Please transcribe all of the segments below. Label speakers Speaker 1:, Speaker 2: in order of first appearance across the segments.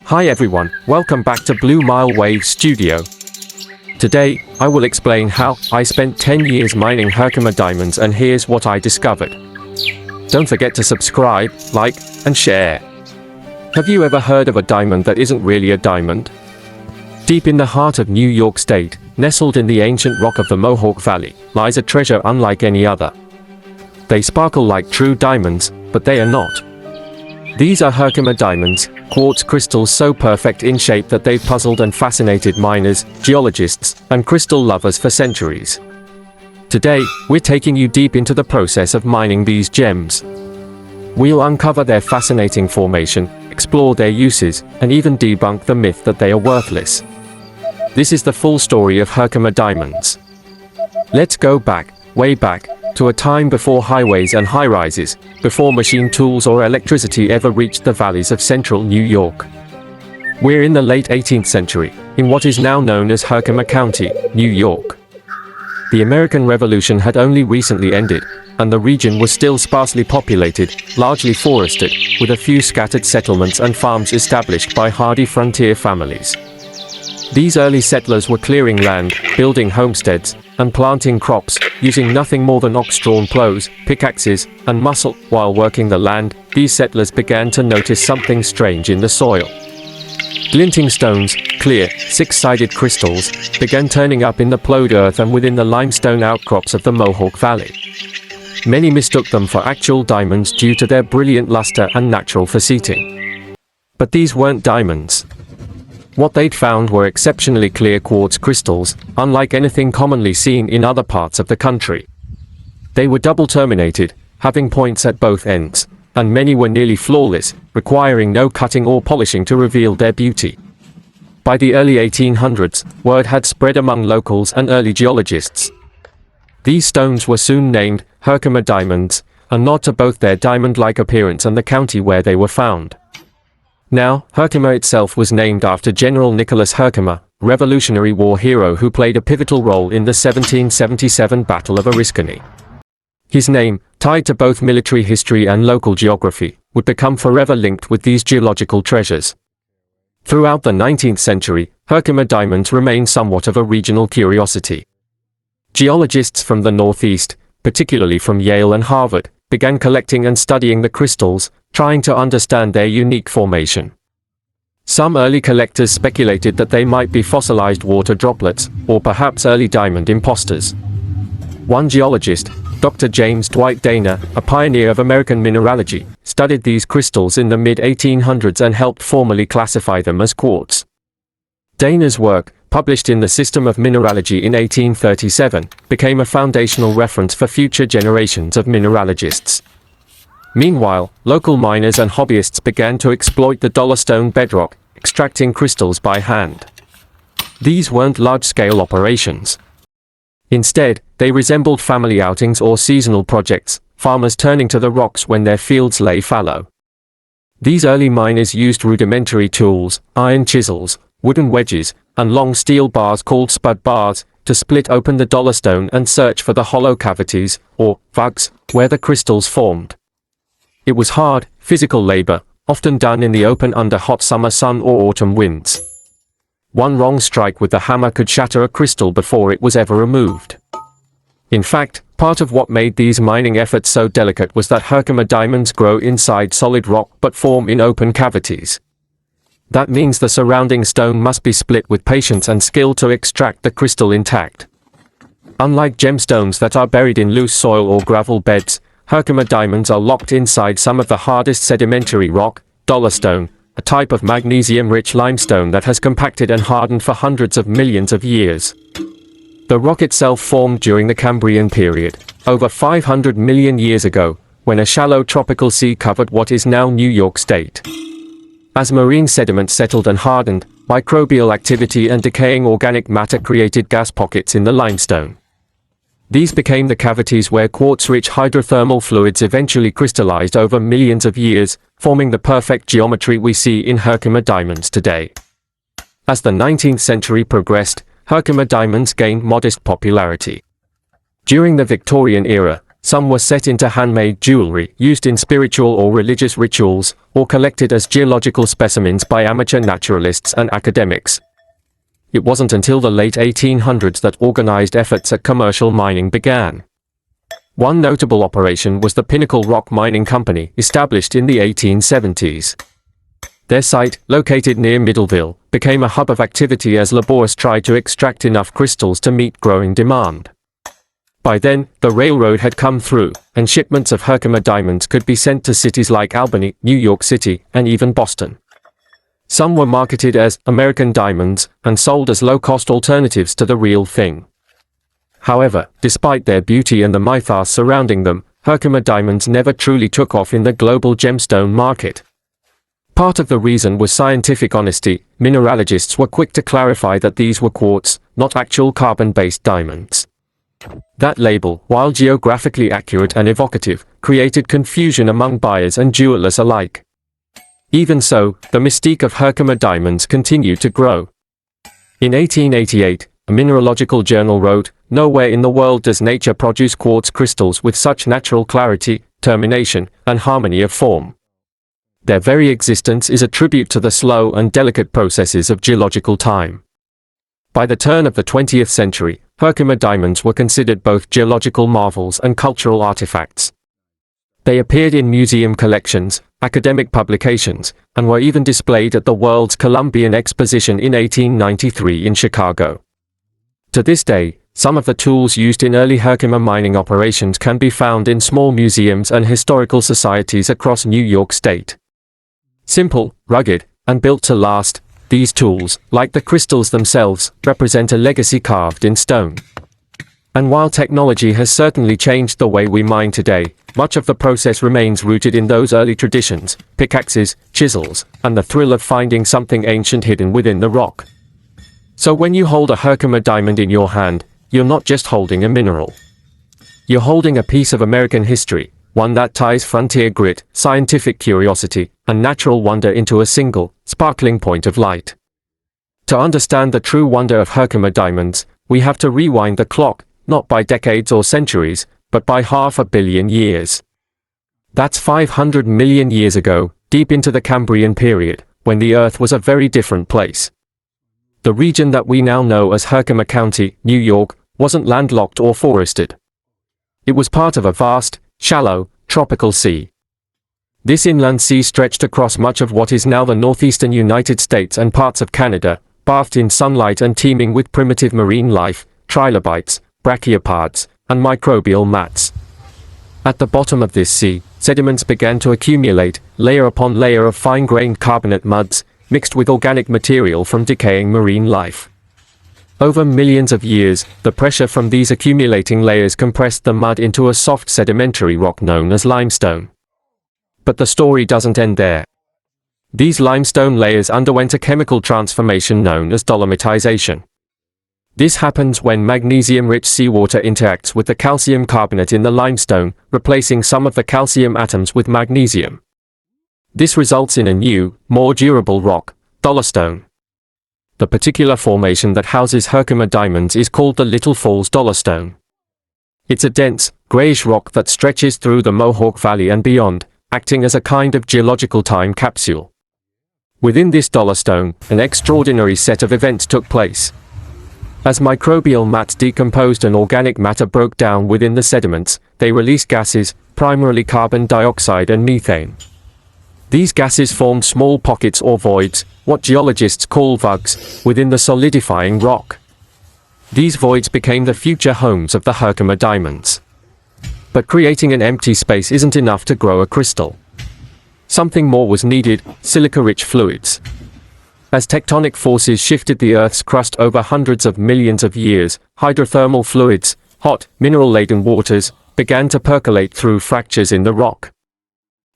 Speaker 1: Hi everyone, welcome back to Blue Mile Wave Studio. Today, I will explain how I spent 10 years mining Herkimer diamonds and here's what I discovered. Don't forget to subscribe, like, and share. Have you ever heard of a diamond that isn't really a diamond? Deep in the heart of New York State, nestled in the ancient rock of the Mohawk Valley, lies a treasure unlike any other. They sparkle like true diamonds, but they are not. These are Herkimer diamonds, quartz crystals so perfect in shape that they've puzzled and fascinated miners, geologists, and crystal lovers for centuries. Today, we're taking you deep into the process of mining these gems. We'll uncover their fascinating formation, explore their uses, and even debunk the myth that they are worthless. This is the full story of Herkimer diamonds. Let's go back, way back, to a time before highways and high-rises, before machine tools or electricity ever reached the valleys of central New York. We're in the late 18th century, in what is now known as Herkimer County, New York. The American Revolution had only recently ended, and the region was still sparsely populated, largely forested, with a few scattered settlements and farms established by hardy frontier families. These early settlers were clearing land, building homesteads, and planting crops, using nothing more than ox-drawn plows, pickaxes, and muscle. While working the land, these settlers began to notice something strange in the soil. Glinting stones, clear, six-sided crystals, began turning up in the plowed earth and within the limestone outcrops of the Mohawk Valley. Many mistook them for actual diamonds due to their brilliant luster and natural faceting. But these weren't diamonds. What they'd found were exceptionally clear quartz crystals, unlike anything commonly seen in other parts of the country. They were double-terminated, having points at both ends, and many were nearly flawless, requiring no cutting or polishing to reveal their beauty. By the early 1800s, word had spread among locals and early geologists. These stones were soon named Herkimer diamonds, a nod to both their diamond-like appearance and the county where they were found. Now, Herkimer itself was named after General Nicholas Herkimer, Revolutionary War hero who played a pivotal role in the 1777 Battle of Oriskany. His name, tied to both military history and local geography, would become forever linked with these geological treasures. Throughout the 19th century, Herkimer diamonds remained somewhat of a regional curiosity. Geologists from the Northeast, particularly from Yale and Harvard, began collecting and studying the crystals, trying to understand their unique formation. Some early collectors speculated that they might be fossilized water droplets, or perhaps early diamond imposters. One geologist, Dr. James Dwight Dana, a pioneer of American mineralogy, studied these crystals in the mid-1800s and helped formally classify them as quartz. Dana's work, published in the System of Mineralogy in 1837, became a foundational reference for future generations of mineralogists. Meanwhile, local miners and hobbyists began to exploit the dollarstone bedrock, extracting crystals by hand. These weren't large-scale operations. Instead, they resembled family outings or seasonal projects, farmers turning to the rocks when their fields lay fallow. These early miners used rudimentary tools, iron chisels, wooden wedges, and long steel bars called spud bars, to split open the dollarstone and search for the hollow cavities, or vugs, where the crystals formed. It was hard, physical labor, often done in the open under hot summer sun or autumn winds. One wrong strike with the hammer could shatter a crystal before it was ever removed. In fact, part of what made these mining efforts so delicate was that Herkimer diamonds grow inside solid rock but form in open cavities. That means the surrounding stone must be split with patience and skill to extract the crystal intact. Unlike gemstones that are buried in loose soil or gravel beds, Herkimer diamonds are locked inside some of the hardest sedimentary rock, dollarstone, a type of magnesium-rich limestone that has compacted and hardened for hundreds of millions of years. The rock itself formed during the Cambrian period, over 500 million years ago, when a shallow tropical sea covered what is now New York State. As marine sediment settled and hardened, microbial activity and decaying organic matter created gas pockets in the limestone. These became the cavities where quartz-rich hydrothermal fluids eventually crystallized over millions of years, forming the perfect geometry we see in Herkimer diamonds today. As the 19th century progressed, Herkimer diamonds gained modest popularity. During the Victorian era, Some were set into handmade jewelry used in spiritual or religious rituals, or collected as geological specimens by amateur naturalists and academics. It wasn't until the late 1800s that organized efforts at commercial mining began. One notable operation was the Pinnacle Rock Mining Company, established in the 1870s. Their site, located near Middleville, became a hub of activity as laborers tried to extract enough crystals to meet growing demand. By then, the railroad had come through, and shipments of Herkimer diamonds could be sent to cities like Albany, New York City, and even Boston. Some were marketed as American diamonds and sold as low-cost alternatives to the real thing. However, despite their beauty and the mythos surrounding them, Herkimer diamonds never truly took off in the global gemstone market. Part of the reason was scientific honesty. Mineralogists were quick to clarify that these were quartz, not actual carbon-based diamonds. That label, while geographically accurate and evocative, created confusion among buyers and jewelers alike. Even so, the mystique of Herkimer diamonds continued to grow. In 1888, a mineralogical journal wrote, "Nowhere in the world does nature produce quartz crystals with such natural clarity, termination, and harmony of form. Their very existence is a tribute to the slow and delicate processes of geological time." By the turn of the 20th century, Herkimer diamonds were considered both geological marvels and cultural artifacts. They appeared in museum collections, academic publications, and were even displayed at the World's Columbian Exposition in 1893 in Chicago. To this day, some of the tools used in early Herkimer mining operations can be found in small museums and historical societies across New York State. Simple, rugged, and built to last, these tools, like the crystals themselves, represent a legacy carved in stone. And while technology has certainly changed the way we mine today, much of the process remains rooted in those early traditions: pickaxes, chisels, and the thrill of finding something ancient hidden within the rock. So when you hold a Herkimer diamond in your hand, you're not just holding a mineral. You're holding a piece of American history, one that ties frontier grit, scientific curiosity, and natural wonder into a single, sparkling point of light. To understand the true wonder of Herkimer diamonds, we have to rewind the clock, not by decades or centuries, but by 500 million years. That's 500 million years ago, deep into the Cambrian period, when the Earth was a very different place. The region that we now know as Herkimer County, New York, wasn't landlocked or forested. It was part of a vast, shallow, tropical sea. This inland sea stretched across much of what is now the northeastern United States and parts of Canada, bathed in sunlight and teeming with primitive marine life, trilobites, brachiopods, and microbial mats. At the bottom of this sea, sediments began to accumulate, layer upon layer of fine-grained carbonate muds, mixed with organic material from decaying marine life. Over millions of years, the pressure from these accumulating layers compressed the mud into a soft sedimentary rock known as limestone. But the story doesn't end there. These limestone layers underwent a chemical transformation known as dolomitization. This happens when magnesium-rich seawater interacts with the calcium carbonate in the limestone, replacing some of the calcium atoms with magnesium. This results in a new, more durable rock, dolostone. The particular formation that houses Herkimer diamonds is called the Little Falls Dolostone. It's a dense, grayish rock that stretches through the Mohawk Valley and beyond, acting as a kind of geological time capsule. Within this dolostone, an extraordinary set of events took place. As microbial mats decomposed and organic matter broke down within the sediments, they released gases, primarily carbon dioxide and methane. These gases formed small pockets or voids, what geologists call vugs, within the solidifying rock. These voids became the future homes of the Herkimer diamonds. But creating an empty space isn't enough to grow a crystal. Something more was needed: silica-rich fluids. As tectonic forces shifted the Earth's crust over hundreds of millions of years, hydrothermal fluids, hot, mineral-laden waters, began to percolate through fractures in the rock.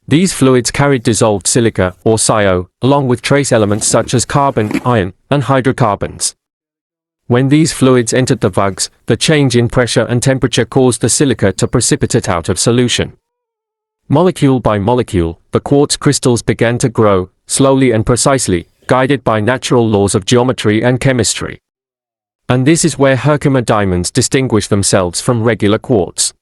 Speaker 1: These fluids carried dissolved silica, or SiO, along with trace elements such as carbon, iron, and hydrocarbons. When these fluids entered the vugs, the change in pressure and temperature caused the silica to precipitate out of solution. Molecule by molecule, the quartz crystals began to grow, slowly and precisely, guided by natural laws of geometry and chemistry. And this is where Herkimer diamonds distinguish themselves from regular quartz.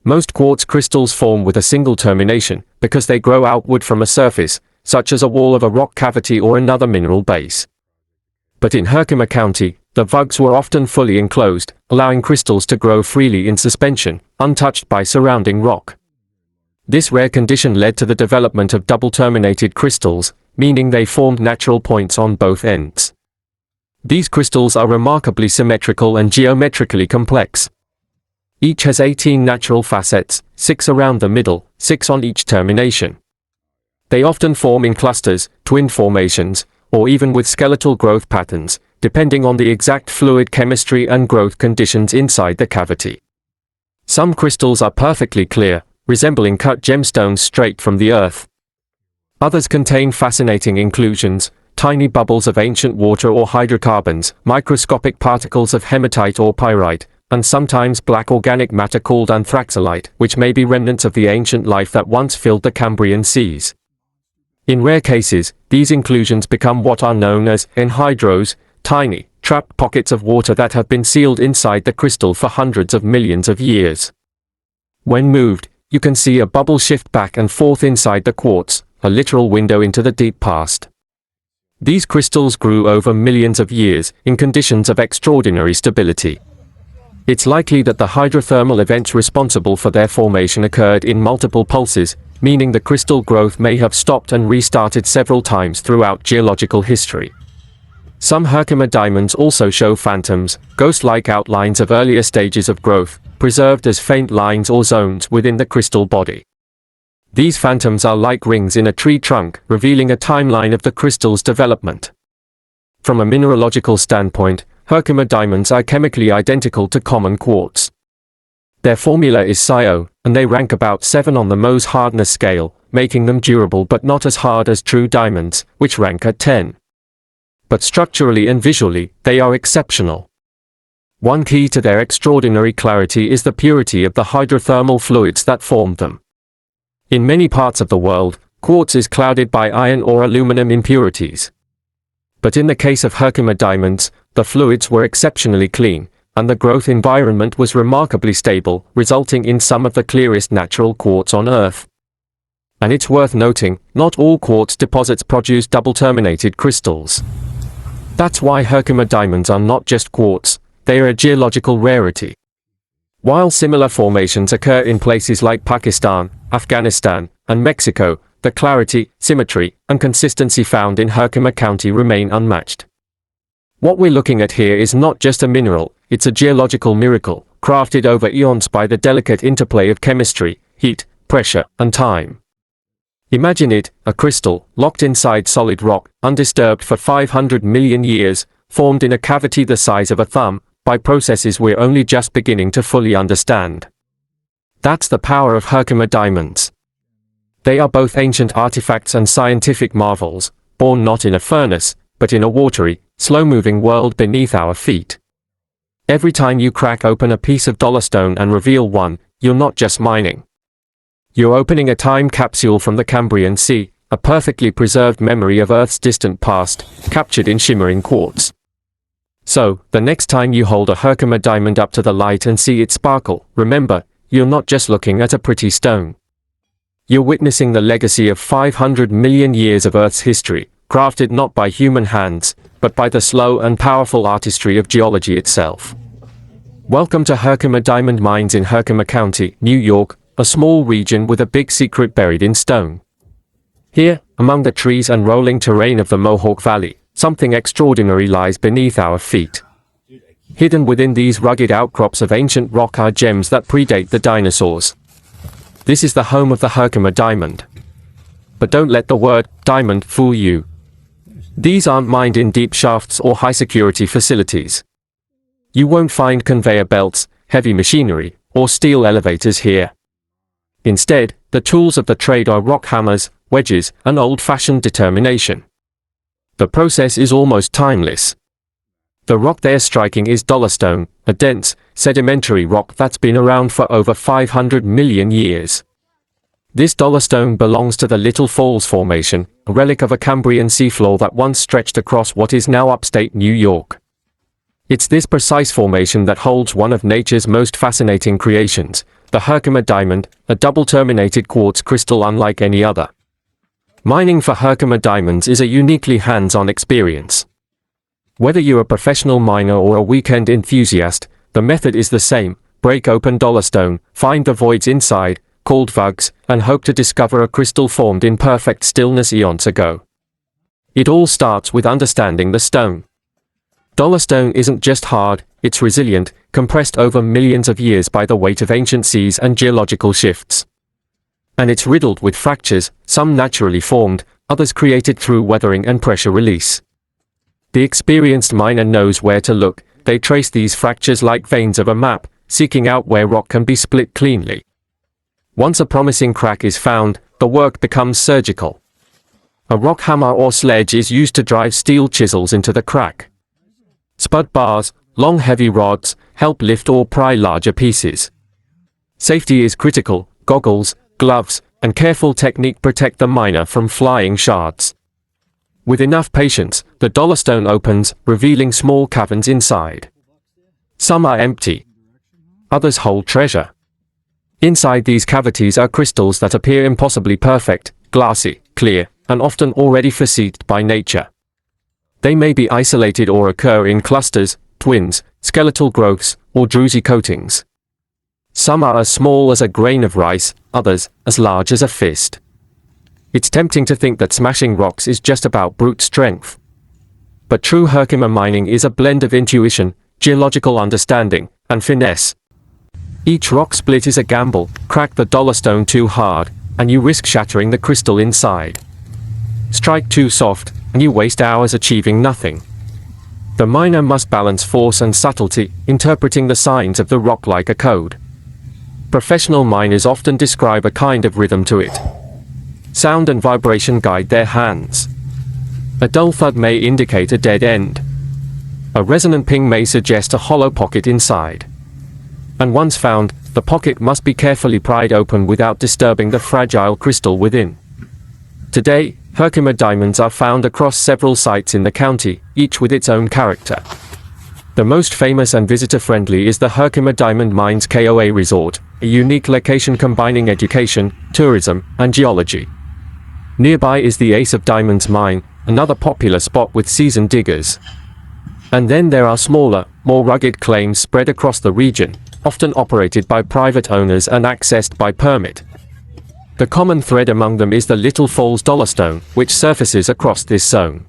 Speaker 1: Most quartz crystals form with a single termination because they grow outward from a surface, such as a wall of a rock cavity or another mineral base. But in Herkimer County, the vugs were often fully enclosed, allowing crystals to grow freely in suspension, untouched by surrounding rock. This rare condition led to the development of double-terminated crystals, meaning they formed natural points on both ends. These crystals are remarkably symmetrical and geometrically complex. Each has 18 natural facets, 6 around the middle, 6 on each termination. They often form in clusters, twin formations, or even with skeletal growth patterns, depending on the exact fluid chemistry and growth conditions inside the cavity. Some crystals are perfectly clear, resembling cut gemstones straight from the earth. Others contain fascinating inclusions, tiny bubbles of ancient water or hydrocarbons, microscopic particles of hematite or pyrite, and sometimes black organic matter called anthraxolite, which may be remnants of the ancient life that once filled the Cambrian seas. In rare cases, these inclusions become what are known as anhydros, tiny, trapped pockets of water that have been sealed inside the crystal for hundreds of millions of years. When moved, you can see a bubble shift back and forth inside the quartz, a literal window into the deep past. These crystals grew over millions of years, in conditions of extraordinary stability. It's likely that the hydrothermal events responsible for their formation occurred in multiple pulses, meaning the crystal growth may have stopped and restarted several times throughout geological history. Some Herkimer diamonds also show phantoms, ghost-like outlines of earlier stages of growth, preserved as faint lines or zones within the crystal body. These phantoms are like rings in a tree trunk, revealing a timeline of the crystal's development. From a mineralogical standpoint, Herkimer diamonds are chemically identical to common quartz. Their formula is SiO, and they rank about 7 on the Mohs hardness scale, making them durable but not as hard as true diamonds, which rank at 10. But structurally and visually, they are exceptional. One key to their extraordinary clarity is the purity of the hydrothermal fluids that formed them. In many parts of the world, quartz is clouded by iron or aluminum impurities. But in the case of Herkimer diamonds, the fluids were exceptionally clean, and the growth environment was remarkably stable, resulting in some of the clearest natural quartz on Earth. And it's worth noting, not all quartz deposits produce double-terminated crystals. That's why Herkimer diamonds are not just quartz, they are a geological rarity. While similar formations occur in places like Pakistan, Afghanistan, and Mexico, the clarity, symmetry, and consistency found in Herkimer County remain unmatched. What we're looking at here is not just a mineral, it's a geological miracle, crafted over eons by the delicate interplay of chemistry, heat, pressure, and time. Imagine it, a crystal, locked inside solid rock, undisturbed for 500 million years, formed in a cavity the size of a thumb, by processes we're only just beginning to fully understand. That's the power of Herkimer diamonds. They are both ancient artifacts and scientific marvels, born not in a furnace, but in a watery, slow-moving world beneath our feet. Every time you crack open a piece of dollarstone and reveal one, you're not just mining. You're opening a time capsule from the Cambrian Sea, a perfectly preserved memory of Earth's distant past, captured in shimmering quartz. So, the next time you hold a Herkimer diamond up to the light and see it sparkle, remember, you're not just looking at a pretty stone. You're witnessing the legacy of 500 million years of Earth's history, crafted not by human hands, but by the slow and powerful artistry of geology itself. Welcome to Herkimer Diamond Mines in Herkimer County, New York, a small region with a big secret buried in stone. Here, among the trees and rolling terrain of the Mohawk Valley, something extraordinary lies beneath our feet. Hidden within these rugged outcrops of ancient rock are gems that predate the dinosaurs. This is the home of the Herkimer diamond. But don't let the word diamond fool you. These aren't mined in deep shafts or high-security facilities. You won't find conveyor belts, heavy machinery, or steel elevators here. Instead, the tools of the trade are rock hammers, wedges, and old-fashioned determination. The process is almost timeless. The rock they're striking is dollarstone, a dense, sedimentary rock that's been around for over 500 million years. This dollarstone belongs to the Little Falls Formation, a relic of a Cambrian seafloor that once stretched across what is now upstate New York. It's this precise formation that holds one of nature's most fascinating creations, the Herkimer diamond, a double-terminated quartz crystal unlike any other. Mining for Herkimer diamonds is a uniquely hands-on experience. Whether you're a professional miner or a weekend enthusiast, the method is the same: break open dollarstone, find the voids inside, called vugs, and hope to discover a crystal formed in perfect stillness eons ago. It all starts with understanding the stone. Dollarstone isn't just hard, it's resilient, compressed over millions of years by the weight of ancient seas and geological shifts. And it's riddled with fractures, some naturally formed, others created through weathering and pressure release. The experienced miner knows where to look. They trace these fractures like veins of a map, seeking out where rock can be split cleanly. Once a promising crack is found, the work becomes surgical. A rock hammer or sledge is used to drive steel chisels into the crack. Spud bars, long heavy rods, help lift or pry larger pieces. Safety is critical. Goggles, gloves, and careful technique protect the miner from flying shards. With enough patience, the dollarstone opens, revealing small caverns inside. Some are empty. Others hold treasure. Inside these cavities are crystals that appear impossibly perfect, glassy, clear, and often already foreseed by nature. They may be isolated or occur in clusters, twins, skeletal growths, or druzy coatings. Some are as small as a grain of rice, others as large as a fist. It's tempting to think that smashing rocks is just about brute strength. But true Herkimer mining is a blend of intuition, geological understanding, and finesse. Each rock split is a gamble. Crack the dollarstone too hard, and you risk shattering the crystal inside. Strike too soft, and you waste hours achieving nothing. The miner must balance force and subtlety, interpreting the signs of the rock like a code. Professional miners often describe a kind of rhythm to it. Sound and vibration guide their hands. A dull thud may indicate a dead end. A resonant ping may suggest a hollow pocket inside. And once found, the pocket must be carefully pried open without disturbing the fragile crystal within. Today, Herkimer diamonds are found across several sites in the county, each with its own character. The most famous and visitor-friendly is the Herkimer Diamond Mines KOA Resort, a unique location combining education, tourism, and geology. Nearby is the Ace of Diamonds mine, another popular spot with seasoned diggers. And then there are smaller, more rugged claims spread across the region, often operated by private owners and accessed by permit. The common thread among them is the Little Falls dollarstone, which surfaces across this zone.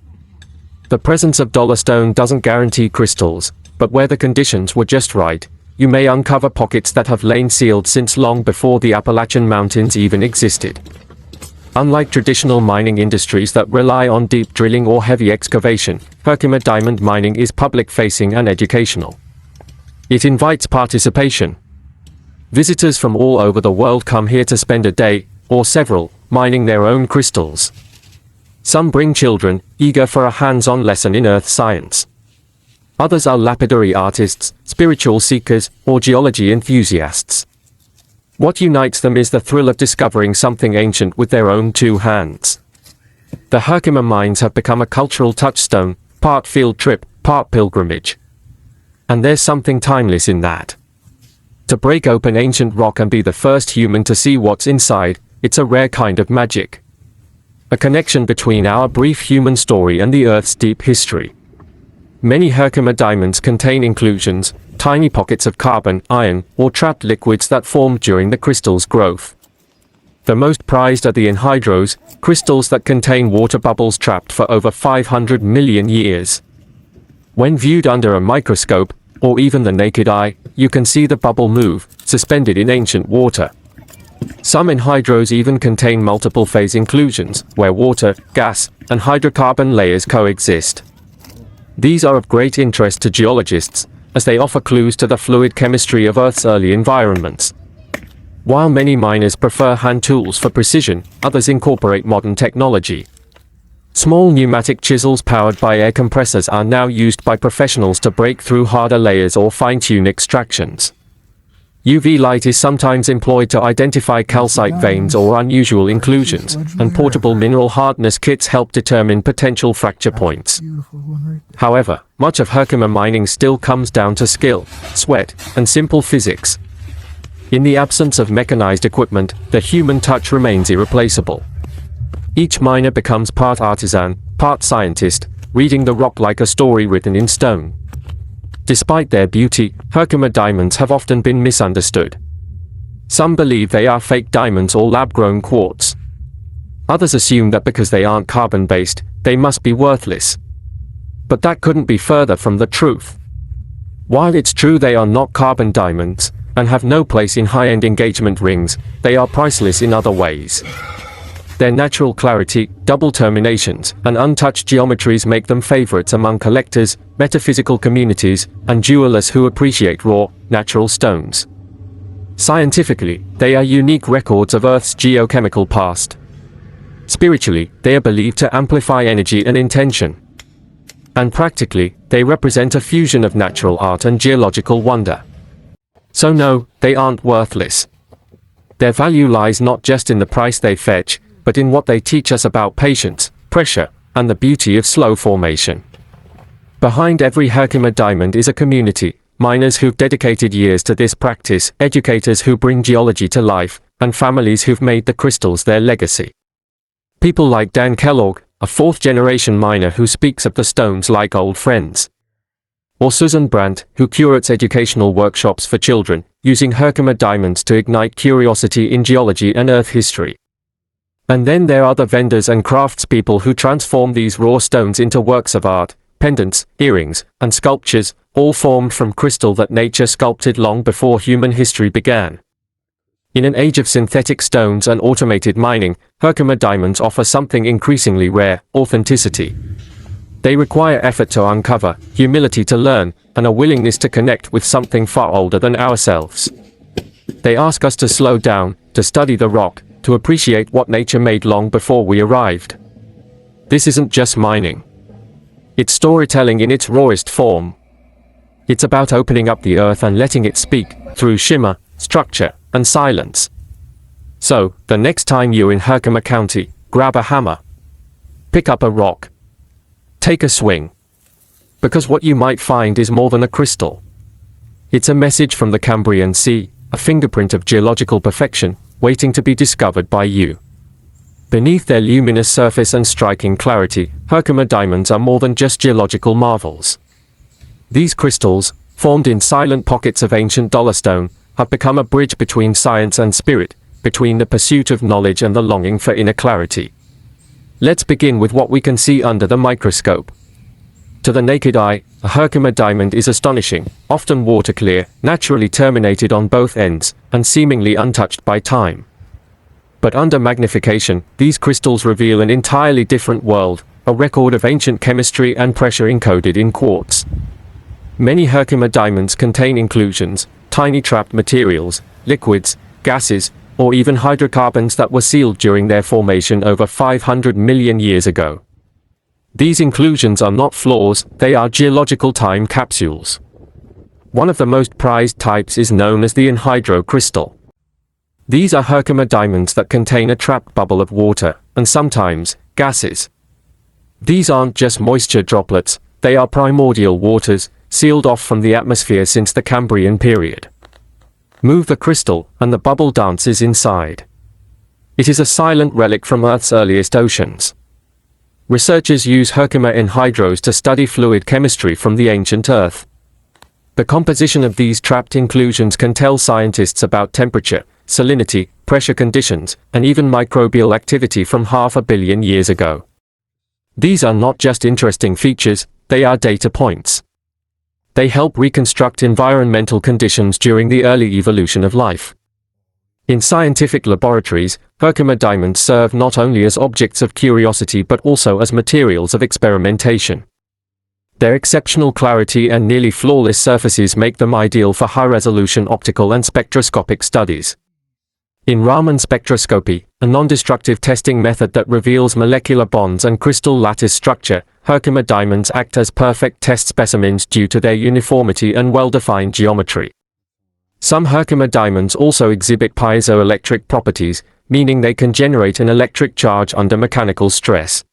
Speaker 1: The presence of dollarstone doesn't guarantee crystals, but where the conditions were just right, you may uncover pockets that have lain sealed since long before the Appalachian Mountains even existed. Unlike traditional mining industries that rely on deep drilling or heavy excavation, Herkimer diamond mining is public-facing and educational. It invites participation. Visitors from all over the world come here to spend a day, or several, mining their own crystals. Some bring children, eager for a hands-on lesson in earth science. Others are lapidary artists, spiritual seekers, or geology enthusiasts. What unites them is the thrill of discovering something ancient with their own two hands. The Herkimer mines have become a cultural touchstone, part field trip, part pilgrimage. And there's something timeless in that. To break open ancient rock and be the first human to see what's inside, it's a rare kind of magic. A connection between our brief human story and the Earth's deep history. Many Herkimer diamonds contain inclusions, tiny pockets of carbon, iron, or trapped liquids that formed during the crystal's growth. The most prized are the anhydrous, crystals that contain water bubbles trapped for over 500 million years. When viewed under a microscope, or even the naked eye, you can see the bubble move, suspended in ancient water. Some anhydrous even contain multiple phase inclusions, where water, gas, and hydrocarbon layers coexist. These are of great interest to geologists, as they offer clues to the fluid chemistry of Earth's early environments. While many miners prefer hand tools for precision, others incorporate modern technology. Small pneumatic chisels powered by air compressors are now used by professionals to break through harder layers or fine-tune extractions. UV light is sometimes employed to identify calcite veins or unusual inclusions, and portable mineral hardness kits help determine potential fracture points. However, much of Herkimer mining still comes down to skill, sweat, and simple physics. In the absence of mechanized equipment, the human touch remains irreplaceable. Each miner becomes part artisan, part scientist, reading the rock like a story written in stone. Despite their beauty, Herkimer diamonds have often been misunderstood. Some believe they are fake diamonds or lab-grown quartz. Others assume that because they aren't carbon-based, they must be worthless. But that couldn't be further from the truth. While it's true they are not carbon diamonds, and have no place in high-end engagement rings, they are priceless in other ways. Their natural clarity, double terminations, and untouched geometries make them favorites among collectors, metaphysical communities, and jewelers who appreciate raw, natural stones. Scientifically, they are unique records of Earth's geochemical past. Spiritually, they are believed to amplify energy and intention. And practically, they represent a fusion of natural art and geological wonder. So no, they aren't worthless. Their value lies not just in the price they fetch, but in what they teach us about patience, pressure, and the beauty of slow formation. Behind every Herkimer diamond is a community, miners who've dedicated years to this practice, educators who bring geology to life, and families who've made the crystals their legacy. People like Dan Kellogg, a fourth-generation miner who speaks of the stones like old friends. Or Susan Brandt, who curates educational workshops for children, using Herkimer diamonds to ignite curiosity in geology and Earth history. And then there are the vendors and craftspeople who transform these raw stones into works of art, pendants, earrings, and sculptures, all formed from crystal that nature sculpted long before human history began. In an age of synthetic stones and automated mining, Herkimer diamonds offer something increasingly rare: authenticity. They require effort to uncover, humility to learn, and a willingness to connect with something far older than ourselves. They ask us to slow down, to study the rock, to appreciate what nature made long before we arrived. This isn't just mining. It's storytelling in its rawest form. It's about opening up the earth and letting it speak, through shimmer, structure, and silence. So, the next time you're in Herkimer County, grab a hammer. Pick up a rock. Take a swing. Because what you might find is more than a crystal. It's a message from the Cambrian Sea, a fingerprint of geological perfection, waiting to be discovered by you. Beneath their luminous surface and striking clarity, Herkimer diamonds are more than just geological marvels. These crystals, formed in silent pockets of ancient dollarstone, have become a bridge between science and spirit, between the pursuit of knowledge and the longing for inner clarity. Let's begin with what we can see under the microscope. To the naked eye, a Herkimer diamond is astonishing, often water clear, naturally terminated on both ends, and seemingly untouched by time. But under magnification, these crystals reveal an entirely different world, a record of ancient chemistry and pressure encoded in quartz. Many Herkimer diamonds contain inclusions, tiny trapped materials, liquids, gases, or even hydrocarbons that were sealed during their formation over 500 million years ago. These inclusions are not flaws, they are geological time capsules. One of the most prized types is known as the anhydro crystal. These are Herkimer diamonds that contain a trapped bubble of water, and sometimes, gases. These aren't just moisture droplets, they are primordial waters, sealed off from the atmosphere since the Cambrian period. Move the crystal, and the bubble dances inside. It is a silent relic from Earth's earliest oceans. Researchers use Herkimer anhydros to study fluid chemistry from the ancient Earth. The composition of these trapped inclusions can tell scientists about temperature, salinity, pressure conditions, and even microbial activity from 500 million years ago. These are not just interesting features, they are data points. They help reconstruct environmental conditions during the early evolution of life. In scientific laboratories, Herkimer diamonds serve not only as objects of curiosity but also as materials of experimentation. Their exceptional clarity and nearly flawless surfaces make them ideal for high-resolution optical and spectroscopic studies. In Raman spectroscopy, a non-destructive testing method that reveals molecular bonds and crystal lattice structure, Herkimer diamonds act as perfect test specimens due to their uniformity and well-defined geometry. Some Herkimer diamonds also exhibit piezoelectric properties, meaning they can generate an electric charge under mechanical stress.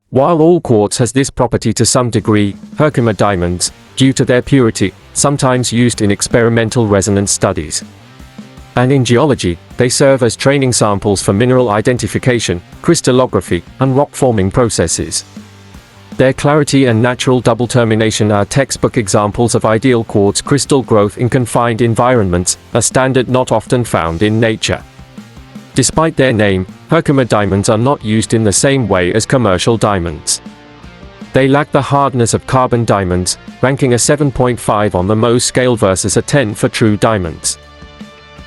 Speaker 1: While all quartz has this property to some degree, Herkimer diamonds, due to their purity, sometimes used in experimental resonance studies. And in geology, they serve as training samples for mineral identification, crystallography, and rock-forming processes. Their clarity and natural double termination are textbook examples of ideal quartz crystal growth in confined environments, a standard not often found in nature. Despite their name, Herkimer diamonds are not used in the same way as commercial diamonds. They lack the hardness of carbon diamonds, ranking a 7.5 on the Mohs scale versus a 10 for true diamonds.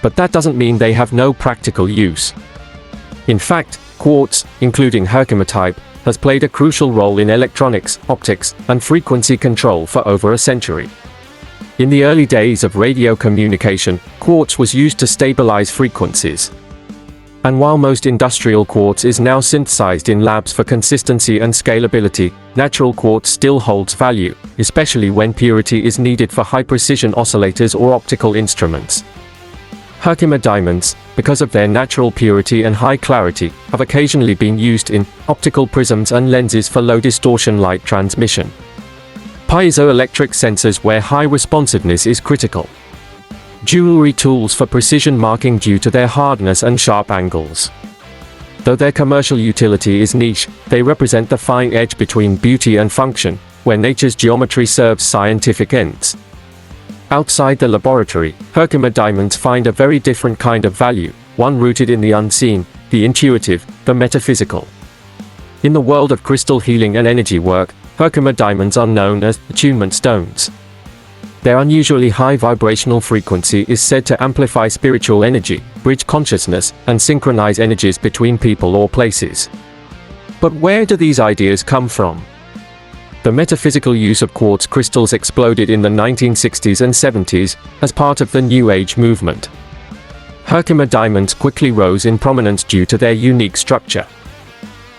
Speaker 1: But that doesn't mean they have no practical use. In fact, quartz, including Herkimer type, has played a crucial role in electronics, optics, and frequency control for over a century. In the early days of radio communication, quartz was used to stabilize frequencies. And while most industrial quartz is now synthesized in labs for consistency and scalability, natural quartz still holds value, especially when purity is needed for high-precision oscillators or optical instruments. Herkimer diamonds, because of their natural purity and high clarity, have occasionally been used in optical prisms and lenses for low-distortion light transmission. Piezoelectric sensors where high responsiveness is critical. Jewelry tools for precision marking due to their hardness and sharp angles. Though their commercial utility is niche, they represent the fine edge between beauty and function, where nature's geometry serves scientific ends. Outside the laboratory, Herkimer diamonds find a very different kind of value, one rooted in the unseen, the intuitive, the metaphysical. In the world of crystal healing and energy work, Herkimer diamonds are known as attunement stones. Their unusually high vibrational frequency is said to amplify spiritual energy, bridge consciousness, and synchronize energies between people or places. But where do these ideas come from? The metaphysical use of quartz crystals exploded in the 1960s and 70s, as part of the New Age movement. Herkimer diamonds quickly rose in prominence due to their unique structure.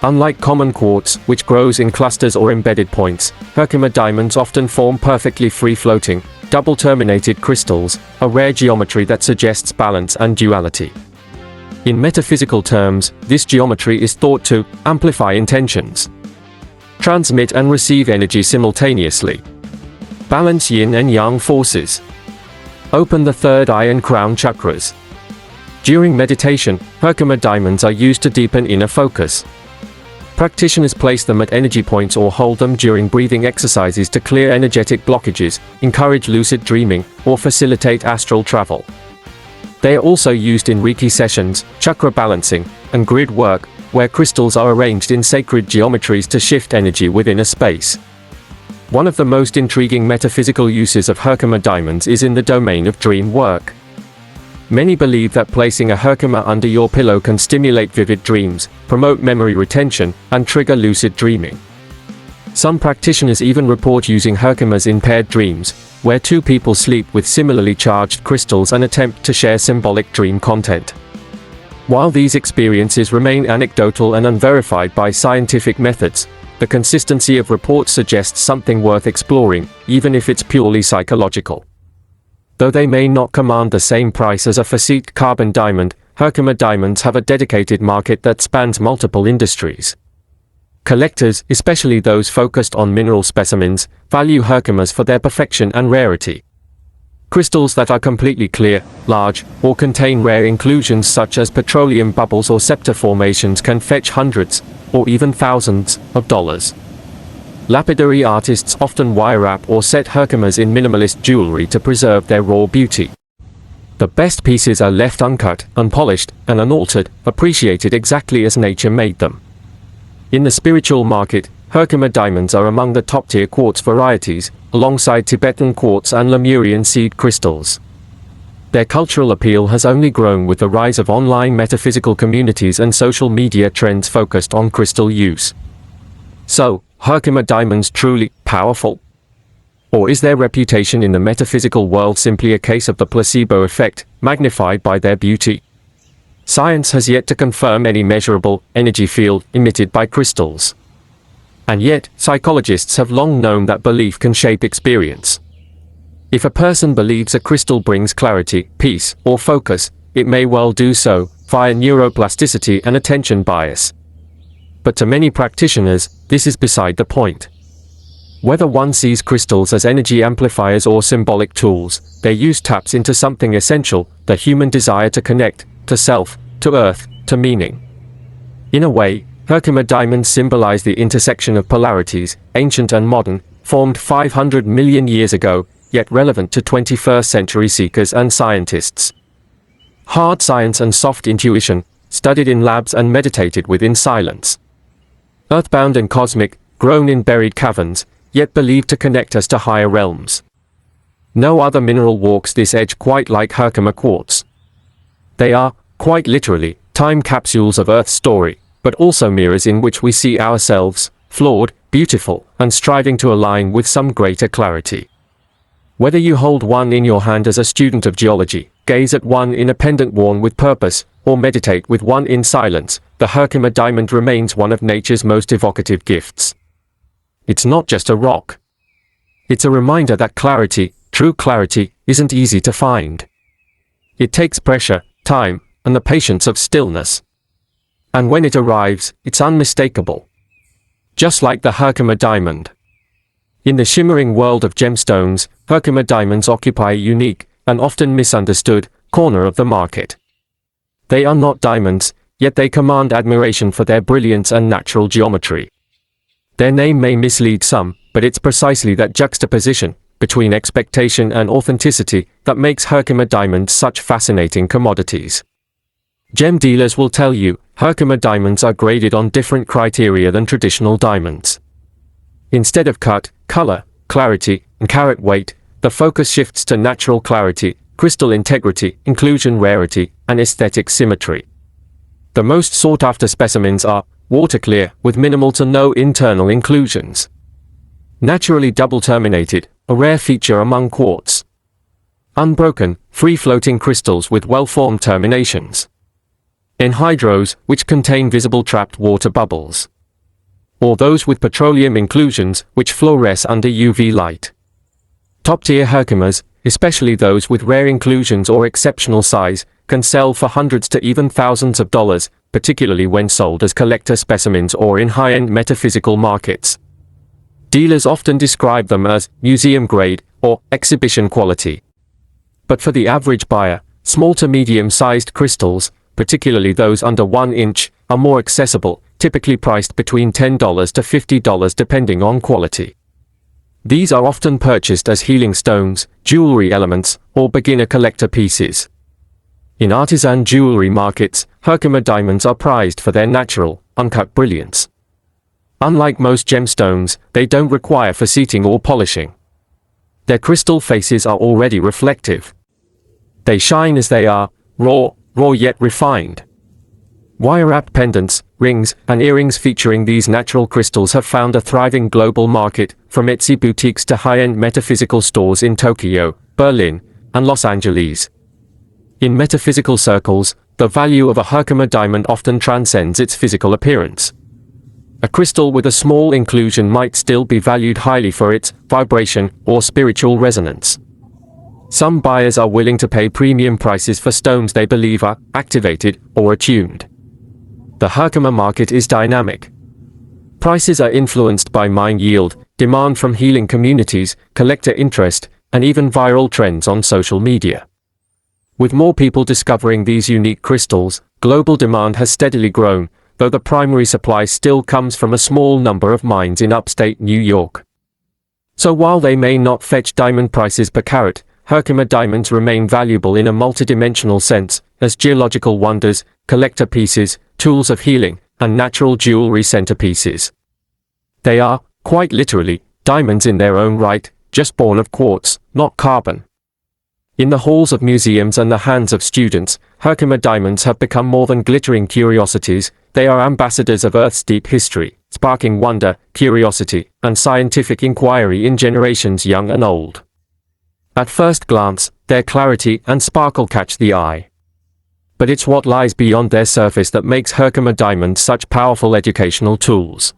Speaker 1: Unlike common quartz, which grows in clusters or embedded points, Herkimer diamonds often form perfectly free-floating, double-terminated crystals, a rare geometry that suggests balance and duality. In metaphysical terms, this geometry is thought to amplify intentions, transmit and receive energy simultaneously, balance yin and yang forces, open the third eye and crown chakras. During meditation, Herkimer diamonds are used to deepen inner focus. Practitioners place them at energy points or hold them during breathing exercises to clear energetic blockages, encourage lucid dreaming, or facilitate astral travel. They are also used in Reiki sessions, chakra balancing, and grid work, where crystals are arranged in sacred geometries to shift energy within a space. One of the most intriguing metaphysical uses of Herkimer diamonds is in the domain of dream work. Many believe that placing a Herkimer under your pillow can stimulate vivid dreams, promote memory retention, and trigger lucid dreaming. Some practitioners even report using Herkimers in paired dreams, where two people sleep with similarly charged crystals and attempt to share symbolic dream content. While these experiences remain anecdotal and unverified by scientific methods, the consistency of reports suggests something worth exploring, even if it's purely psychological. Though they may not command the same price as a facete carbon diamond, Herkimer diamonds have a dedicated market that spans multiple industries. Collectors, especially those focused on mineral specimens, value Herkimers for their perfection and rarity. Crystals that are completely clear, large, or contain rare inclusions such as petroleum bubbles or scepter formations can fetch hundreds, or even thousands, of dollars. Lapidary artists often wire-wrap or set Herkimers in minimalist jewelry to preserve their raw beauty. The best pieces are left uncut, unpolished, and unaltered, appreciated exactly as nature made them. In the spiritual market, Herkimer diamonds are among the top-tier quartz varieties, alongside Tibetan quartz and Lemurian seed crystals. Their cultural appeal has only grown with the rise of online metaphysical communities and social media trends focused on crystal use. So, Herkimer diamonds truly powerful? Or is their reputation in the metaphysical world simply a case of the placebo effect, magnified by their beauty? Science has yet to confirm any measurable energy field emitted by crystals. And yet, psychologists have long known that belief can shape experience. If a person believes a crystal brings clarity, peace, or focus, it may well do so, via neuroplasticity and attention bias. But to many practitioners, this is beside the point. Whether one sees crystals as energy amplifiers or symbolic tools, their use taps into something essential, the human desire to connect, to self, to earth, to meaning. In a way, Herkimer diamonds symbolize the intersection of polarities, ancient and modern, formed 500 million years ago, yet relevant to 21st century seekers and scientists. Hard science and soft intuition, studied in labs and meditated with in silence. Earthbound and cosmic, grown in buried caverns, yet believed to connect us to higher realms. No other mineral walks this edge quite like Herkimer quartz. They are, quite literally, time capsules of Earth's story, but also mirrors in which we see ourselves, flawed, beautiful, and striving to align with some greater clarity. Whether you hold one in your hand as a student of geology, gaze at one in a pendant worn with purpose, or meditate with one in silence, the Herkimer diamond remains one of nature's most evocative gifts. It's not just a rock. It's a reminder that clarity, true clarity, isn't easy to find. It takes pressure, time, and the patience of stillness. And when it arrives, it's unmistakable. Just like the Herkimer diamond. In the shimmering world of gemstones, Herkimer diamonds occupy a unique, and often misunderstood, corner of the market. They are not diamonds, yet they command admiration for their brilliance and natural geometry. Their name may mislead some, but it's precisely that juxtaposition, between expectation and authenticity, that makes Herkimer diamonds such fascinating commodities. Gem dealers will tell you, Herkimer diamonds are graded on different criteria than traditional diamonds. Instead of cut, color, clarity, and carat weight, the focus shifts to natural clarity, crystal integrity, inclusion rarity, and aesthetic symmetry. The most sought-after specimens are water clear, with minimal to no internal inclusions. Naturally double-terminated, a rare feature among quartz. Unbroken, free-floating crystals with well-formed terminations. Anhydrous, which contain visible trapped water bubbles. Or those with petroleum inclusions, which fluoresce under UV light. Top-tier Herkimers, especially those with rare inclusions or exceptional size, can sell for hundreds to even thousands of dollars, particularly when sold as collector specimens or in high-end metaphysical markets. Dealers often describe them as museum-grade or exhibition quality. But for the average buyer, small to medium-sized crystals, particularly those under 1 inch, are more accessible, typically priced between $10 to $50 depending on quality. These are often purchased as healing stones, jewelry elements, or beginner collector pieces. In artisan jewelry markets, Herkimer diamonds are prized for their natural, uncut brilliance. Unlike most gemstones, they don't require faceting or polishing. Their crystal faces are already reflective. They shine as they are, raw yet refined. Wire-wrapped pendants, rings, and earrings featuring these natural crystals have found a thriving global market, from Etsy boutiques to high-end metaphysical stores in Tokyo, Berlin, and Los Angeles. In metaphysical circles, the value of a Herkimer diamond often transcends its physical appearance. A crystal with a small inclusion might still be valued highly for its vibration or spiritual resonance. Some buyers are willing to pay premium prices for stones they believe are activated or attuned. The Herkimer market is dynamic. Prices are influenced by mine yield, demand from healing communities, collector interest, and even viral trends on social media. With more people discovering these unique crystals, global demand has steadily grown, though the primary supply still comes from a small number of mines in upstate New York. So while they may not fetch diamond prices per carat, Herkimer diamonds remain valuable in a multidimensional sense, as geological wonders, collector pieces, tools of healing, and natural jewelry centerpieces. They are, quite literally, diamonds in their own right, just born of quartz, not carbon. In the halls of museums and the hands of students, Herkimer diamonds have become more than glittering curiosities. They are ambassadors of Earth's deep history, sparking wonder, curiosity, and scientific inquiry in generations young and old. At first glance, their clarity and sparkle catch the eye. But it's what lies beyond their surface that makes Herkimer diamonds such powerful educational tools.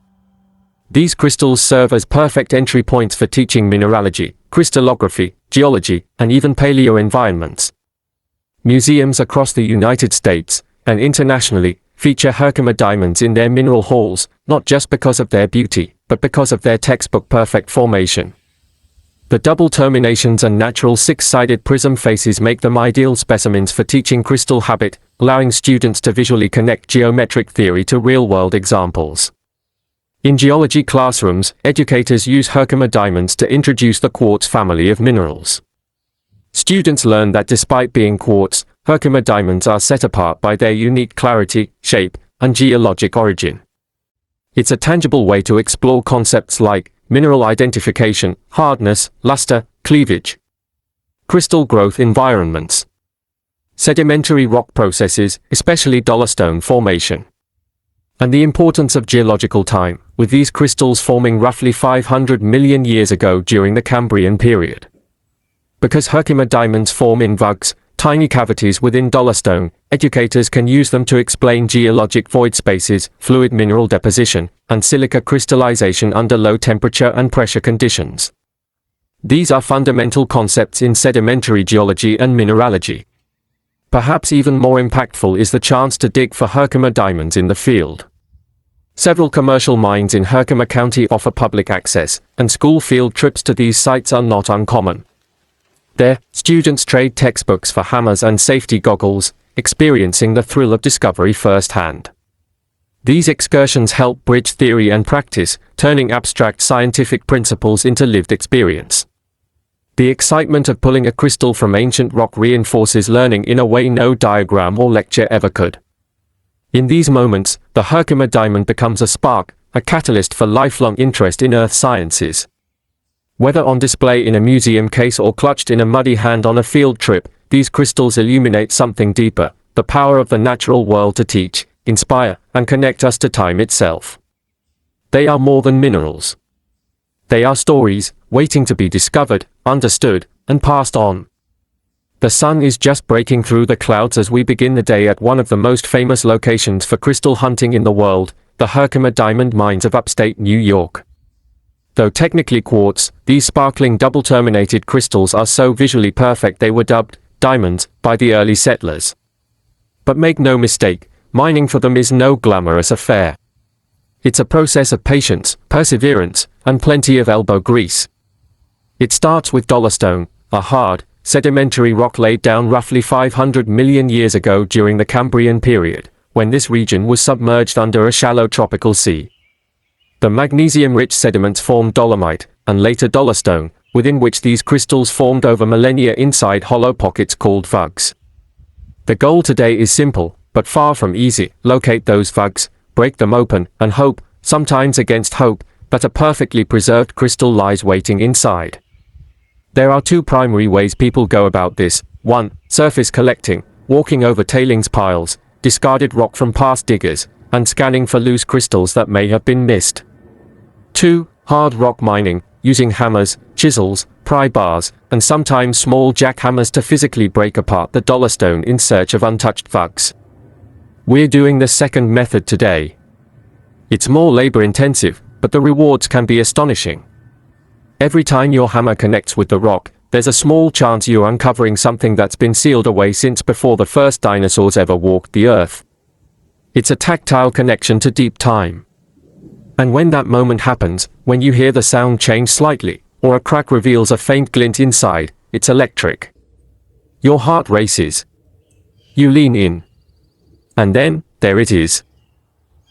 Speaker 1: These crystals serve as perfect entry points for teaching mineralogy, crystallography, geology, and even paleo-environments. Museums across the United States, and internationally, feature Herkimer diamonds in their mineral halls, not just because of their beauty, but because of their textbook perfect formation. The double terminations and natural six-sided prism faces make them ideal specimens for teaching crystal habit, allowing students to visually connect geometric theory to real-world examples. In geology classrooms, educators use Herkimer diamonds to introduce the quartz family of minerals. Students learn that despite being quartz, Herkimer diamonds are set apart by their unique clarity, shape, and geologic origin. It's a tangible way to explore concepts like mineral identification, hardness, luster, cleavage, crystal growth environments, sedimentary rock processes, especially dolostone formation, and the importance of geological time, with these crystals forming roughly 500 million years ago during the Cambrian period. Because Herkimer diamonds form in vugs, tiny cavities within dolostone, educators can use them to explain geologic void spaces, fluid mineral deposition, and silica crystallization under low temperature and pressure conditions. These are fundamental concepts in sedimentary geology and mineralogy. Perhaps even more impactful is the chance to dig for Herkimer diamonds in the field. Several commercial mines in Herkimer County offer public access, and school field trips to these sites are not uncommon. There, students trade textbooks for hammers and safety goggles, experiencing the thrill of discovery firsthand. These excursions help bridge theory and practice, turning abstract scientific principles into lived experience. The excitement of pulling a crystal from ancient rock reinforces learning in a way no diagram or lecture ever could. In these moments, the Herkimer diamond becomes a spark, a catalyst for lifelong interest in earth sciences. Whether on display in a museum case or clutched in a muddy hand on a field trip, these crystals illuminate something deeper, the power of the natural world to teach, inspire, and connect us to time itself. They are more than minerals. They are stories, waiting to be discovered, understood, and passed on. The sun is just breaking through the clouds as we begin the day at one of the most famous locations for crystal hunting in the world, the Herkimer diamond mines of upstate New York. Though technically quartz, these sparkling double-terminated crystals are so visually perfect they were dubbed diamonds by the early settlers. But make no mistake, mining for them is no glamorous affair. It's a process of patience, perseverance, and plenty of elbow grease. It starts with dolostone, a hard, sedimentary rock laid down roughly 500 million years ago during the Cambrian period, when this region was submerged under a shallow tropical sea. The magnesium-rich sediments formed dolomite, and later dolostone, within which these crystals formed over millennia inside hollow pockets called vugs. The goal today is simple, but far from easy: locate those vugs, break them open, and hope, sometimes against hope, that a perfectly preserved crystal lies waiting inside. There are two primary ways people go about this. 1. Surface collecting, walking over tailings piles, discarded rock from past diggers, and scanning for loose crystals that may have been missed. 2. Hard rock mining, using hammers, chisels, pry bars, and sometimes small jackhammers to physically break apart the dolostone in search of untouched vugs. We're doing the second method today. It's more labor-intensive, but the rewards can be astonishing. Every time your hammer connects with the rock, there's a small chance you're uncovering something that's been sealed away since before the first dinosaurs ever walked the earth. It's a tactile connection to deep time. And when that moment happens, when you hear the sound change slightly, or a crack reveals a faint glint inside, it's electric. Your heart races. You lean in. And then, there it is.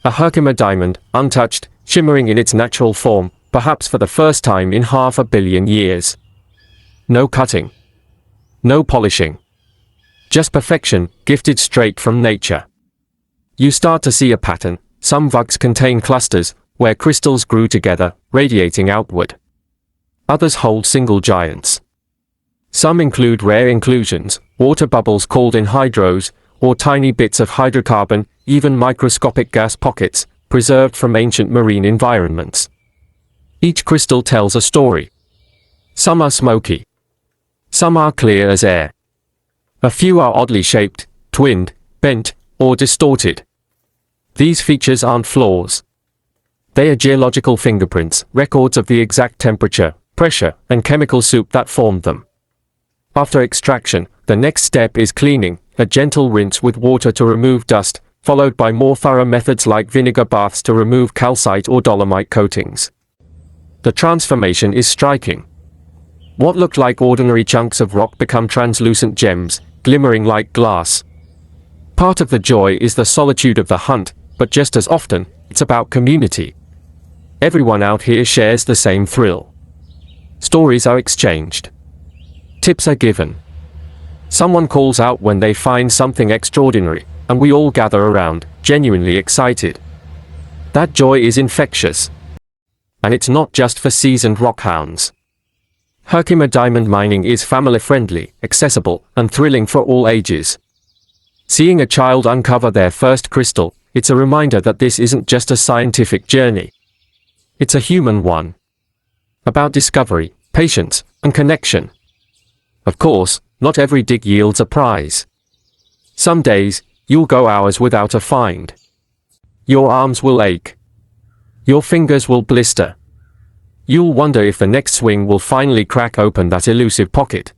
Speaker 1: A Herkimer diamond, untouched, shimmering in its natural form, perhaps for the first time in 500 million years. No cutting. No polishing. Just perfection, gifted straight from nature. You start to see a pattern. Some vugs contain clusters, where crystals grew together, radiating outward. Others hold single giants. Some include rare inclusions, water bubbles called anhydros, or tiny bits of hydrocarbon, even microscopic gas pockets, preserved from ancient marine environments. Each crystal tells a story. Some are smoky. Some are clear as air. A few are oddly shaped, twinned, bent, or distorted. These features aren't flaws. They are geological fingerprints, records of the exact temperature, pressure, and chemical soup that formed them. After extraction, the next step is cleaning, a gentle rinse with water to remove dust, followed by more thorough methods like vinegar baths to remove calcite or dolomite coatings. The transformation is striking. What looked like ordinary chunks of rock become translucent gems, glimmering like glass. Part of the joy is the solitude of the hunt, but just as often, it's about community. Everyone out here shares the same thrill. Stories are exchanged. Tips are given. Someone calls out when they find something extraordinary, and we all gather around, genuinely excited. That joy is infectious. And it's not just for seasoned rockhounds. Herkimer diamond mining is family-friendly, accessible, and thrilling for all ages. Seeing a child uncover their first crystal, it's a reminder that this isn't just a scientific journey. It's a human one. About discovery, patience, and connection. Of course, not every dig yields a prize. Some days, you'll go hours without a find. Your arms will ache. Your fingers will blister. You'll wonder if the next swing will finally crack open that elusive pocket.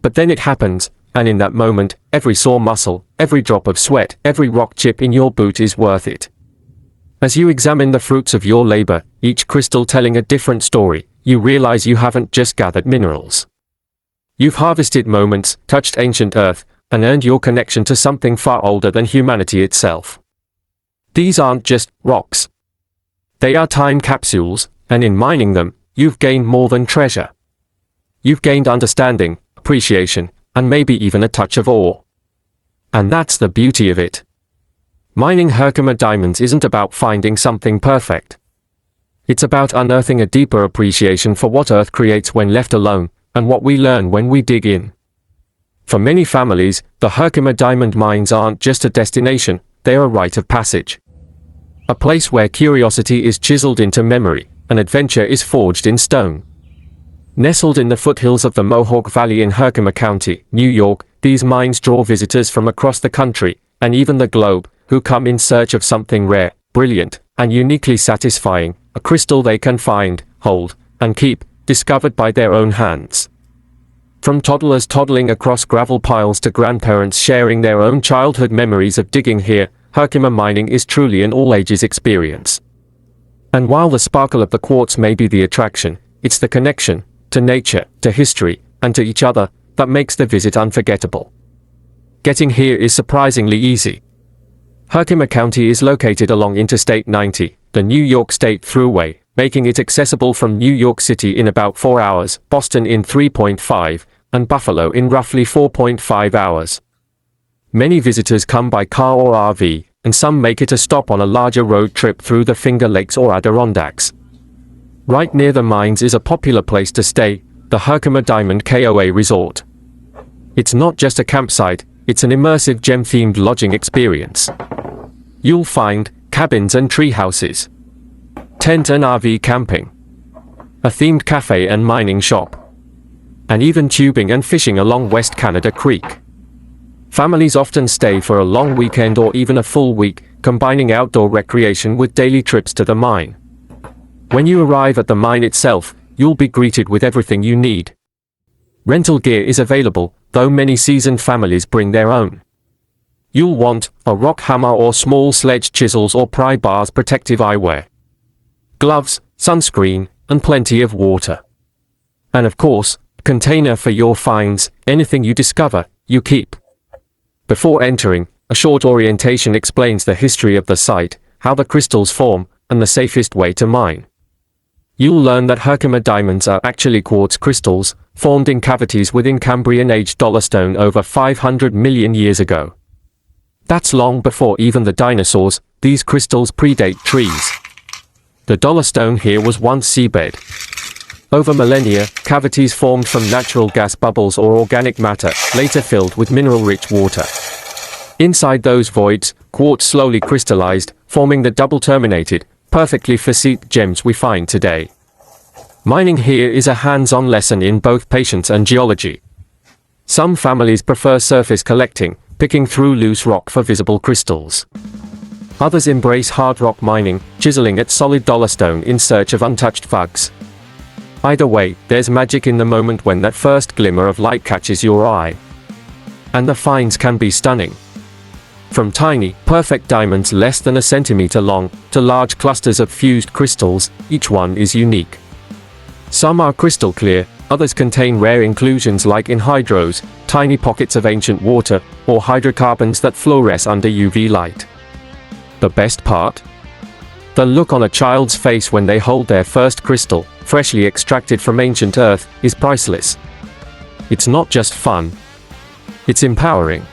Speaker 1: But then it happens, and in that moment, every sore muscle, every drop of sweat, every rock chip in your boot is worth it. As you examine the fruits of your labor, each crystal telling a different story, you realize you haven't just gathered minerals. You've harvested moments, touched ancient earth, and earned your connection to something far older than humanity itself. These aren't just rocks. They are time capsules, and in mining them, you've gained more than treasure. You've gained understanding, appreciation, and maybe even a touch of awe. And that's the beauty of it. Mining Herkimer diamonds isn't about finding something perfect. It's about unearthing a deeper appreciation for what Earth creates when left alone, and what we learn when we dig in. For many families, the Herkimer diamond mines aren't just a destination, they're a rite of passage. A place where curiosity is chiseled into memory, and adventure is forged in stone. Nestled in the foothills of the Mohawk Valley in Herkimer County, New York, these mines draw visitors from across the country, and even the globe, who come in search of something rare, brilliant, and uniquely satisfying, a crystal they can find, hold, and keep, discovered by their own hands. From toddlers toddling across gravel piles to grandparents sharing their own childhood memories of digging here, Herkimer mining is truly an all-ages experience. And while the sparkle of the quartz may be the attraction, it's the connection, to nature, to history, and to each other, that makes the visit unforgettable. Getting here is surprisingly easy. Herkimer County is located along Interstate 90, the New York State Thruway, making it accessible from New York City in about 4 hours, Boston in 3.5, and Buffalo in roughly 4.5 hours. Many visitors come by car or RV, and some make it a stop on a larger road trip through the Finger Lakes or Adirondacks. Right near the mines is a popular place to stay, the Herkimer Diamond KOA Resort. It's not just a campsite, it's an immersive gem-themed lodging experience. You'll find cabins and tree houses, tent and RV camping, a themed cafe and mining shop, and even tubing and fishing along West Canada Creek. Families often stay for a long weekend or even a full week, combining outdoor recreation with daily trips to the mine. When you arrive at the mine itself, you'll be greeted with everything you need. Rental gear is available, though many seasoned families bring their own. You'll want a rock hammer or small sledge chisels or pry bars, protective eyewear, gloves, sunscreen, and plenty of water. And of course, a container for your finds, anything you discover, you keep. Before entering, a short orientation explains the history of the site, how the crystals form, and the safest way to mine. You'll learn that Herkimer diamonds are actually quartz crystals, formed in cavities within Cambrian-aged dolostone over 500 million years ago. That's long before even the dinosaurs. These crystals predate trees. The dolostone here was once seabed. Over millennia, cavities formed from natural gas bubbles or organic matter, later filled with mineral-rich water. Inside those voids, quartz slowly crystallized, forming the double-terminated, perfectly facete gems we find today. Mining here is a hands-on lesson in both patience and geology. Some families prefer surface collecting, picking through loose rock for visible crystals. Others embrace hard rock mining, chiseling at solid dolostone in search of untouched vugs. Either way, there's magic in the moment when that first glimmer of light catches your eye. And the finds can be stunning. From tiny, perfect diamonds less than a centimeter long, to large clusters of fused crystals, each one is unique. Some are crystal clear, others contain rare inclusions like anhydrous, tiny pockets of ancient water, or hydrocarbons that fluoresce under UV light. The best part? The look on a child's face when they hold their first crystal, freshly extracted from ancient earth, is priceless. It's not just fun. It's empowering.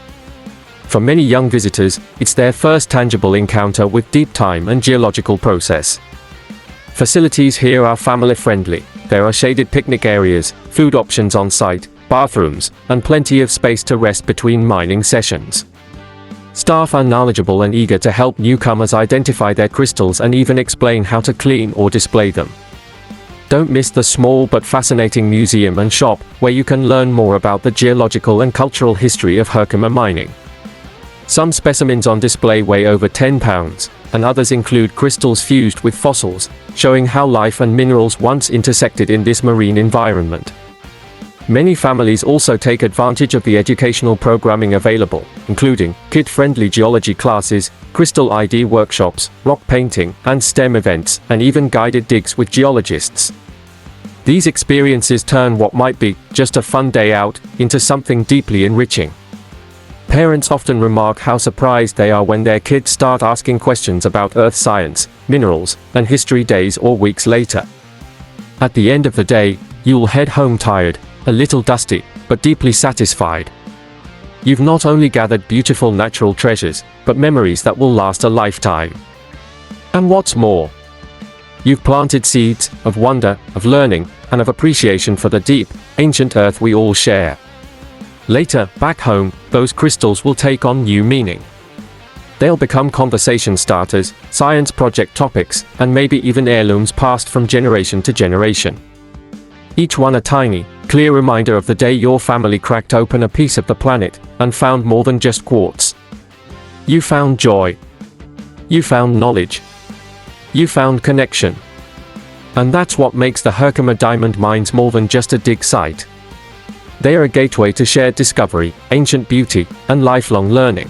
Speaker 1: For many young visitors, it's their first tangible encounter with deep time and geological process. Facilities here are family-friendly. There are shaded picnic areas, food options on site, bathrooms, and plenty of space to rest between mining sessions. Staff are knowledgeable and eager to help newcomers identify their crystals and even explain how to clean or display them. Don't miss the small but fascinating museum and shop, where you can learn more about the geological and cultural history of Herkimer mining. Some specimens on display weigh over 10 pounds, and others include crystals fused with fossils, showing how life and minerals once intersected in this marine environment. Many families also take advantage of the educational programming available, including kid-friendly geology classes, crystal ID workshops, rock painting, and STEM events, and even guided digs with geologists. These experiences turn what might be just a fun day out into something deeply enriching. Parents often remark how surprised they are when their kids start asking questions about earth science, minerals, and history days or weeks later. At the end of the day, you'll head home tired, a little dusty, but deeply satisfied. You've not only gathered beautiful natural treasures, but memories that will last a lifetime. And what's more, you've planted seeds of wonder, of learning, and of appreciation for the deep, ancient earth we all share. Later, back home, those crystals will take on new meaning. They'll become conversation starters, science project topics, and maybe even heirlooms passed from generation to generation. Each one a tiny, clear reminder of the day your family cracked open a piece of the planet and found more than just quartz. You found joy. You found knowledge. You found connection. And that's what makes the Herkimer diamond mines more than just a dig site. They are a gateway to shared discovery, ancient beauty, and lifelong learning.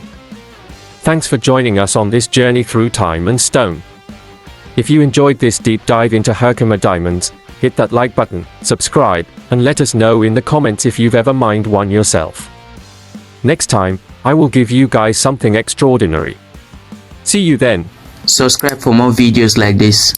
Speaker 1: Thanks for joining us on this journey through time and stone. If you enjoyed this deep dive into Herkimer diamonds, hit that like button, subscribe, and let us know in the comments if you've ever mined one yourself. Next time, I will give you guys something extraordinary. See you then.
Speaker 2: Subscribe for more videos like this.